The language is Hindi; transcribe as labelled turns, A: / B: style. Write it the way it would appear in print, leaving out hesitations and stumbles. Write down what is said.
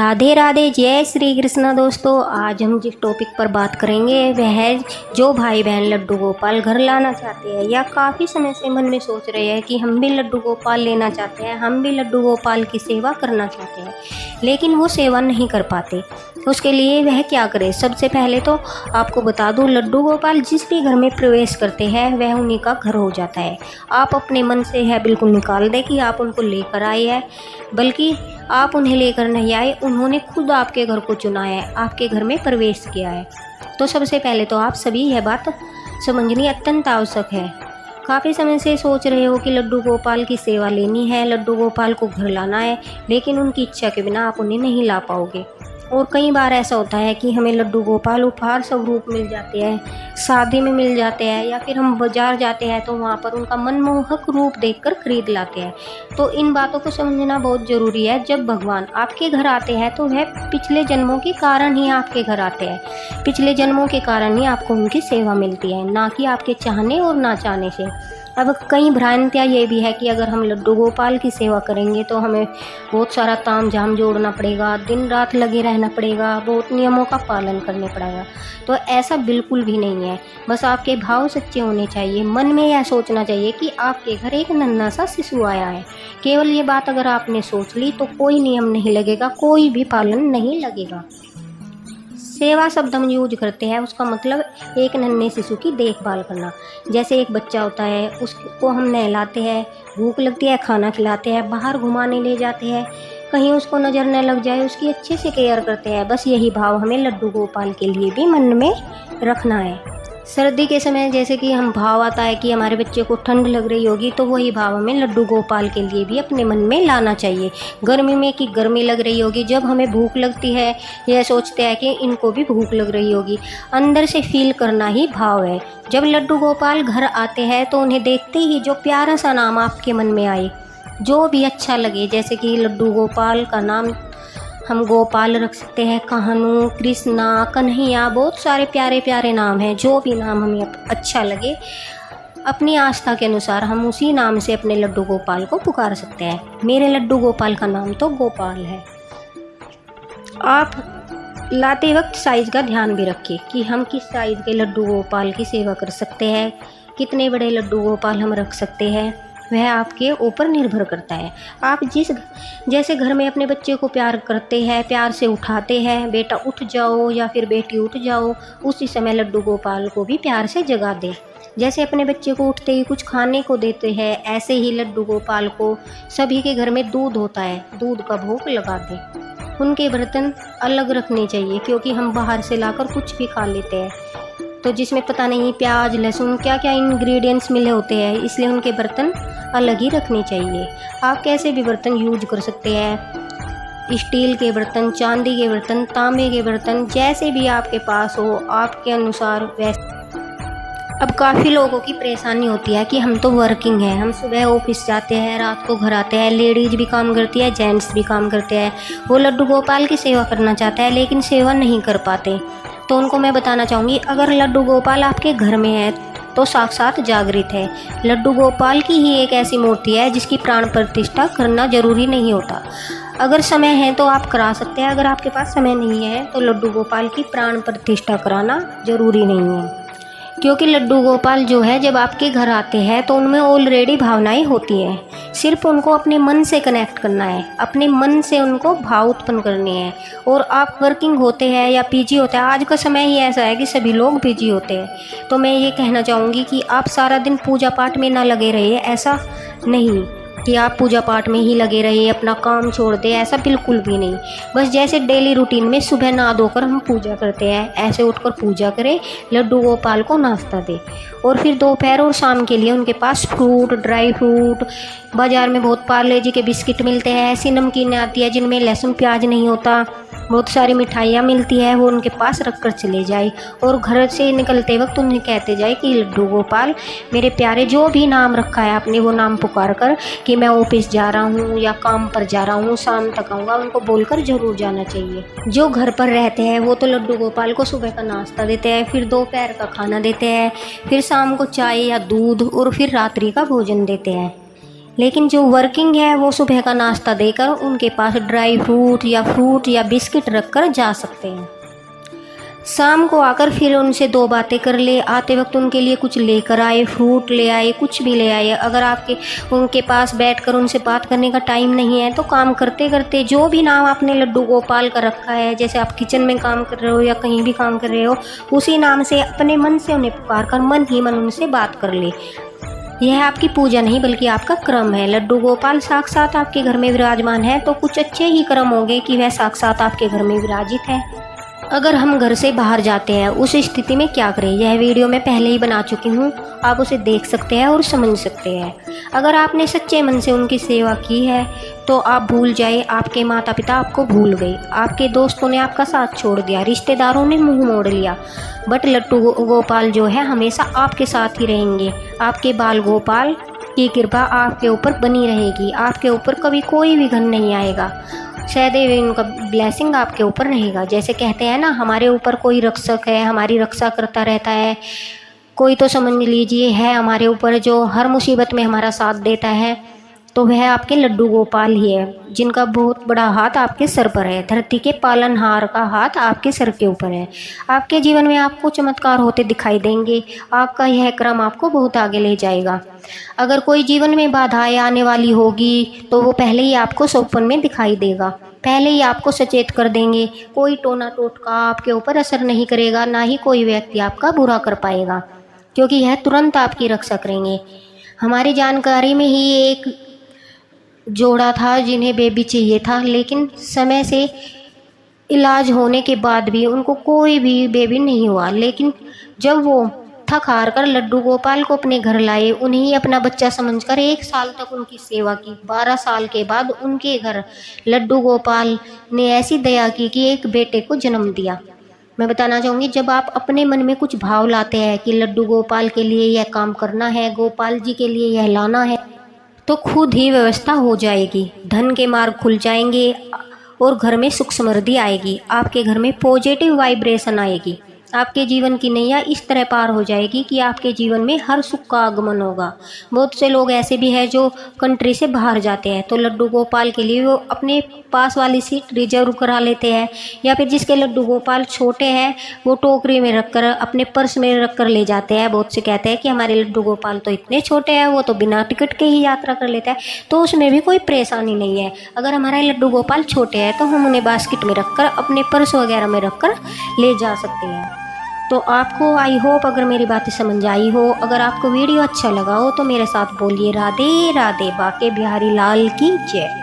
A: राधे राधे, जय श्री कृष्णा। दोस्तों, आज हम जिस टॉपिक पर बात करेंगे वह है जो भाई बहन लड्डू गोपाल घर लाना चाहते हैं या काफ़ी समय से मन में सोच रहे हैं कि हम भी लड्डू गोपाल लेना चाहते हैं, हम भी लड्डू गोपाल की सेवा करना चाहते हैं, लेकिन वो सेवा नहीं कर पाते। उसके लिए वह क्या करे? सबसे पहले तो आपको बता दूं, लड्डू गोपाल जिस भी घर में प्रवेश करते हैं वह उन्हीं का घर हो जाता है। आप अपने मन से है बिल्कुल निकाल दें कि आप उनको लेकर आए हैं, बल्कि आप उन्हें लेकर नहीं आए, उन्होंने खुद आपके घर को चुना है, आपके घर में प्रवेश किया है। तो सबसे पहले तो आप सभी यह बात समझनी अत्यंत आवश्यक है। काफ़ी समय से सोच रहे हो कि लड्डू गोपाल की सेवा लेनी है, लड्डू गोपाल को घर लाना है, लेकिन उनकी इच्छा के बिना आप उन्हें नहीं ला पाओगे। और कई बार ऐसा होता है कि हमें लड्डू गोपाल उपहार स्वरूप मिल जाते हैं, शादी में मिल जाते हैं, या फिर हम बाजार जाते हैं तो वहाँ पर उनका मनमोहक रूप देखकर खरीद लाते हैं। तो इन बातों को समझना बहुत ज़रूरी है। जब भगवान आपके घर आते हैं तो वह पिछले जन्मों के कारण ही आपके घर आते हैं, पिछले जन्मों के कारण ही आपको उनकी सेवा मिलती है, ना कि आपके चाहने और ना चाहने से। अब कई भ्रांतियाँ ये भी है कि अगर हम लड्डू गोपाल की सेवा करेंगे तो हमें बहुत सारा ताम झाम जोड़ना पड़ेगा, दिन रात लगे रहना पड़ेगा, बहुत नियमों का पालन करने पड़ेगा। तो ऐसा बिल्कुल भी नहीं है। बस आपके भाव सच्चे होने चाहिए। मन में यह सोचना चाहिए कि आपके घर एक नन्हा सा शिशु आया है। केवल ये बात अगर आपने सोच ली तो कोई नियम नहीं लगेगा, कोई भी पालन नहीं लगेगा। सेवा शब्द हम यूज करते हैं, उसका मतलब एक नन्हे शिशु की देखभाल करना। जैसे एक बच्चा होता है, उसको हम नहलाते हैं, भूख लगती है खाना खिलाते हैं, बाहर घुमाने ले जाते हैं, कहीं उसको नज़र न लग जाए उसकी अच्छे से केयर करते हैं। बस यही भाव हमें लड्डू गोपाल के लिए भी मन में रखना है। सर्दी के समय जैसे कि हम भाव आता है कि हमारे बच्चे को ठंड लग रही होगी, तो वही भाव हमें लड्डू गोपाल के लिए भी अपने मन में लाना चाहिए। गर्मी में कि गर्मी लग रही होगी, जब हमें भूख लगती है यह सोचते हैं कि इनको भी भूख लग रही होगी, अंदर से फील करना ही भाव है। जब लड्डू गोपाल घर आते हैं तो उन्हें देखते ही जो प्यारा सा नाम आपके मन में आए, जो भी अच्छा लगे, जैसे कि लड्डू गोपाल का नाम हम गोपाल रख सकते हैं, कान्हू, कृष्णा, कन्हैया, बहुत सारे प्यारे प्यारे नाम हैं। जो भी नाम हमें अच्छा लगे, अपनी आस्था के अनुसार हम उसी नाम से अपने लड्डू गोपाल को पुकार सकते हैं। मेरे लड्डू गोपाल का नाम तो गोपाल है। आप लाते वक्त साइज़ का ध्यान भी रखिए कि हम किस साइज़ के लड्डू गोपाल की सेवा कर सकते हैं, कितने बड़े लड्डू गोपाल हम रख सकते हैं, वह आपके ऊपर निर्भर करता है। आप जैसे घर में अपने बच्चे को प्यार करते हैं, प्यार से उठाते हैं, बेटा उठ जाओ या फिर बेटी उठ जाओ, उसी समय लड्डू गोपाल को भी प्यार से जगा दे। जैसे अपने बच्चे को उठते ही कुछ खाने को देते हैं, ऐसे ही लड्डू गोपाल को सभी के घर में दूध होता है, दूध का भोग लगा दे। उनके बर्तन अलग रखने चाहिए, क्योंकि हम बाहर से लाकर कुछ भी खा लेते हैं तो जिसमें पता नहीं प्याज लहसुन क्या क्या इंग्रेडिएंट्स मिले होते हैं, इसलिए उनके बर्तन अलग ही रखने चाहिए। आप कैसे भी बर्तन यूज कर सकते हैं, स्टील के बर्तन, चांदी के बर्तन, तांबे के बर्तन, जैसे भी आपके पास हो आपके अनुसार वैसे। अब काफ़ी लोगों की परेशानी होती है कि हम तो वर्किंग हैं, हम सुबह ऑफिस जाते हैं, रात को घर आते हैं, लेडीज़ भी काम करती है, जेंट्स भी काम करते हैं। वो लड्डू गोपाल की सेवा करना चाहता है लेकिन सेवा नहीं कर पाते। तो उनको मैं बताना चाहूँगी, अगर लड्डू गोपाल आपके घर में है तो साक्षात जागृत है। लड्डू गोपाल की ही एक ऐसी मूर्ति है जिसकी प्राण प्रतिष्ठा करना जरूरी नहीं होता। अगर समय है तो आप करा सकते हैं, अगर आपके पास समय नहीं है तो लड्डू गोपाल की प्राण प्रतिष्ठा कराना जरूरी नहीं है। क्योंकि लड्डू गोपाल जो है जब आपके घर आते हैं तो उनमें ऑलरेडी भावनाएं होती हैं, सिर्फ उनको अपने मन से कनेक्ट करना है, अपने मन से उनको भाव उत्पन्न करने हैं। और आप वर्किंग होते हैं या पीजी होते हैं, आज का समय ही ऐसा है कि सभी लोग पीजी होते हैं, तो मैं ये कहना चाहूँगी कि आप सारा दिन पूजा पाठ में ना लगे रहिए। ऐसा नहीं कि आप पूजा पाठ में ही लगे रहिए, अपना काम छोड़ दें, ऐसा बिल्कुल भी नहीं। बस जैसे डेली रूटीन में सुबह नहा धोकर हम पूजा करते हैं, ऐसे उठकर पूजा करें, लड्डू गोपाल को नाश्ता दें, और फिर दोपहर और शाम के लिए उनके पास फ्रूट, ड्राई फ्रूट, बाज़ार में बहुत पार्ले जी के बिस्किट मिलते हैं, ऐसी नमकीन आती है जिनमें लहसुन प्याज नहीं होता, बहुत सारी मिठाइयाँ मिलती है, वो उनके पास रख कर चले जाए। और घर से निकलते वक्त उन्हें कहते जाए कि लड्डू गोपाल मेरे प्यारे, जो भी नाम रखा है आपने वो नाम पुकार कर कि मैं ऑफिस जा रहा हूँ या काम पर जा रहा हूँ, शाम तक आऊँगा, उनको बोलकर ज़रूर जाना चाहिए। जो घर पर रहते हैं वो तो लड्डू गोपाल को सुबह का नाश्ता देते हैं, फिर दोपहर का खाना देते हैं, फिर शाम को चाय या दूध, और फिर रात्रि का भोजन देते हैं। लेकिन जो वर्किंग है वो सुबह का नाश्ता देकर उनके पास ड्राई फ्रूट या बिस्किट रख कर जा सकते हैं। शाम को आकर फिर उनसे 2 बातें कर ले, आते वक्त उनके लिए कुछ लेकर आए, फ्रूट ले आए, कुछ भी ले आए। अगर आपके उनके पास बैठकर उनसे बात करने का टाइम नहीं है तो काम करते करते जो भी नाम आपने लड्डू गोपाल का रखा है, जैसे आप किचन में काम कर रहे हो या कहीं भी काम कर रहे हो, उसी नाम से अपने मन से उन्हें पुकार कर मन ही मन उनसे बात कर ले। यह आपकी पूजा नहीं बल्कि आपका क्रम है। लड्डू गोपाल साक्षात आपके घर में विराजमान है तो कुछ अच्छे ही क्रम होंगे कि वह साक्षात आपके घर में विराजित है। अगर हम घर से बाहर जाते हैं उस स्थिति में क्या करें, यह वीडियो मैं पहले ही बना चुकी हूँ, आप उसे देख सकते हैं और समझ सकते हैं। अगर आपने सच्चे मन से उनकी सेवा की है तो आप भूल जाए, आपके माता पिता आपको भूल गए, आपके दोस्तों ने आपका साथ छोड़ दिया, रिश्तेदारों ने मुंह मोड़ लिया, बट लड्डू गोपाल जो है हमेशा आपके साथ ही रहेंगे। आपके बाल गोपाल की कृपा आपके ऊपर बनी रहेगी, आपके ऊपर कभी कोई विघ्न नहीं आएगा, सदैव उनका ब्लेसिंग आपके ऊपर रहेगा। जैसे कहते हैं ना, हमारे ऊपर कोई रक्षक है, हमारी रक्षा करता रहता है, कोई तो समझ लीजिए है हमारे ऊपर जो हर मुसीबत में हमारा साथ देता है, तो वह आपके लड्डू गोपाल ही है, जिनका बहुत बड़ा हाथ आपके सर पर है। धरती के पालनहार का हाथ आपके सर के ऊपर है। आपके जीवन में आपको चमत्कार होते दिखाई देंगे, आपका यह क्रम आपको बहुत आगे ले जाएगा। अगर कोई जीवन में बाधाएं आने वाली होगी तो वो पहले ही आपको स्वप्न में दिखाई देगा, पहले ही आपको सचेत कर देंगे। कोई टोना टोटका आपके ऊपर असर नहीं करेगा, ना ही कोई व्यक्ति आपका बुरा कर पाएगा, क्योंकि यह तुरंत आपकी रक्षा करेंगे। हमारी जानकारी में ही एक जोड़ा था जिन्हें बेबी चाहिए था, लेकिन समय से इलाज होने के बाद भी उनको कोई भी बेबी नहीं हुआ। लेकिन जब वो थक हार कर लड्डू गोपाल को अपने घर लाए, उन्हें ही अपना बच्चा समझकर 1 साल तक उनकी सेवा की, 12 साल के बाद उनके घर लड्डू गोपाल ने ऐसी दया की कि एक बेटे को जन्म दिया। मैं बताना चाहूँगी, जब आप अपने मन में कुछ भाव लाते हैं कि लड्डू गोपाल के लिए यह काम करना है, गोपाल जी के लिए यह लाना है, तो खुद ही व्यवस्था हो जाएगी, धन के मार्ग खुल जाएंगे और घर में सुख समृद्धि आएगी, आपके घर में पॉजिटिव वाइब्रेशन आएगी, आपके जीवन की नैया इस तरह पार हो जाएगी कि आपके जीवन में हर सुख का आगमन होगा। बहुत से लोग ऐसे भी हैं जो कंट्री से बाहर जाते हैं तो लड्डू गोपाल के लिए वो अपने पास वाली सीट रिजर्व करा लेते हैं, या फिर जिसके लड्डू गोपाल छोटे हैं वो टोकरी में रखकर अपने पर्स में रख कर ले जाते हैं। बहुत से कहते हैं कि हमारे लड्डू गोपाल तो इतने छोटे हैं, वो तो बिना टिकट के ही यात्रा कर लेता है, तो उसमें भी कोई परेशानी नहीं है। अगर हमारे लड्डू गोपाल छोटे हैं तो हम उन्हें बास्केट में रखकर अपने पर्स वगैरह में रखकर ले जा सकते हैं। तो आपको आई होप अगर मेरी बातें समझ आई हो, अगर आपको वीडियो अच्छा लगा हो तो मेरे साथ बोलिए राधे राधे। बाके बिहारी लाल की जय।